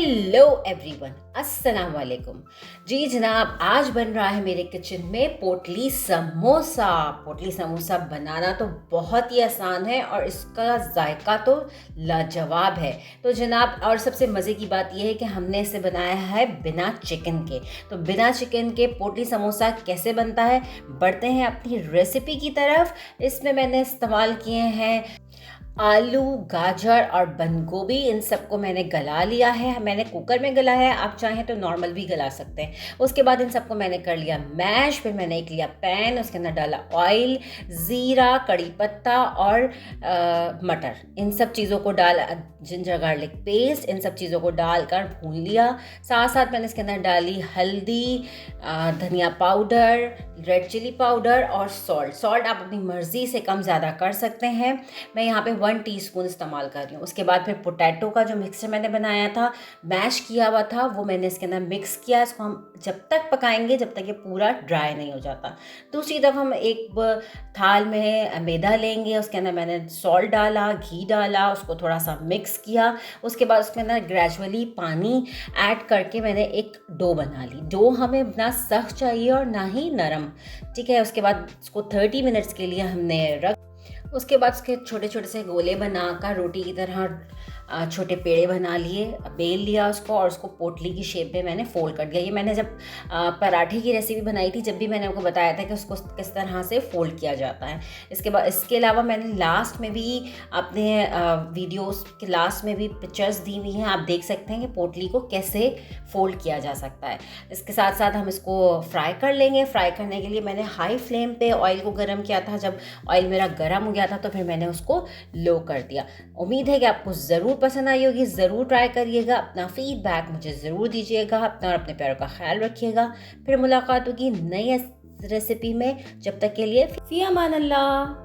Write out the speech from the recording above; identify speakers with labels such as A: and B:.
A: Hello everyone, अस्सलाम वालेकुम। जी जनाब, आज बन रहा है मेरे किचन में पोटली समोसा। पोटली समोसा बनाना तो बहुत ही आसान है और इसका जायका तो लाजवाब है। तो जनाब, और सबसे मज़े की बात यह है कि हमने इसे बनाया है बिना चिकन के। तो बिना चिकन के पोटली समोसा कैसे बनता है, बढ़ते हैं अपनी रेसिपी की तरफ। इसमें मैंने इस्तेमाल किए हैं आलू, गाजर और बंद गोभी। इन सबको मैंने गला लिया है। मैंने कुकर में गला है, आप चाहें तो नॉर्मल भी गला सकते हैं। उसके बाद इन सबको मैंने कर लिया मैश। फिर मैंने एक लिया पैन, उसके अंदर डाला ऑयल, ज़ीरा, कड़ी पत्ता और मटर। इन सब चीज़ों को डाल, जिंजर गार्लिक पेस्ट, इन सब चीज़ों को डालकर भून लिया। साथ साथ मैंने इसके अंदर डाली हल्दी, धनिया पाउडर, रेड चिली पाउडर और सॉल्ट आप अपनी मर्ज़ी से कम ज़्यादा कर सकते हैं। मैं यहाँ पे 1 टीस्पून इस्तेमाल कर रही हूँ। उसके बाद फिर पोटैटो का जो मिक्सचर मैंने बनाया था, मैश किया हुआ था, वो मैंने इसके अंदर मिक्स किया। इसको हम जब तक पकाएंगे जब तक ये पूरा ड्राई नहीं हो जाता। दूसरी तरफ हम एक थाल में मैदा लेंगे, उसके अंदर मैंने सॉल्ट डाला, घी डाला, उसको थोड़ा सा मिक्स किया। उसके बाद उसके अंदर ग्रेजुअली पानी ऐड करके मैंने एक डो बना ली। डो हमें ना सख्त चाहिए और ना ही नरम, ठीक है। उसके बाद उसको 30 मिनट्स के लिए हमने उसके बाद उसके छोटे छोटे से गोले बनाकर रोटी की तरह छोटे पेड़े बना लिए, बेल लिया उसको और उसको पोटली की शेप में मैंने फोल्ड कर दिया। ये मैंने जब पराठे की रेसिपी बनाई थी, जब भी मैंने आपको बताया था कि उसको किस तरह से फोल्ड किया जाता है। इसके अलावा मैंने लास्ट में भी अपने वीडियोस के लास्ट में भी पिक्चर्स दी हुई हैं। आप देख सकते हैं कि पोटली को कैसे फोल्ड किया जा सकता है। इसके साथ साथ हम इसको फ्राई कर लेंगे। फ्राई करने के लिए मैंने हाई फ्लेम पे ऑयल को गर्म किया था। जब ऑयल मेरा गर्म हो गया था तो फिर मैंने उसको लो कर दिया। उम्मीद है कि आपको ज़रूर पसंद आई होगी, ज़रूर ट्राई करिएगा। अपना फीडबैक मुझे ज़रूर दीजिएगा। अपना और अपने प्यारों का ख्याल रखिएगा। फिर मुलाकात होगी नई रेसिपी में। जब तक के लिए फ़ी अमान अल्लाह।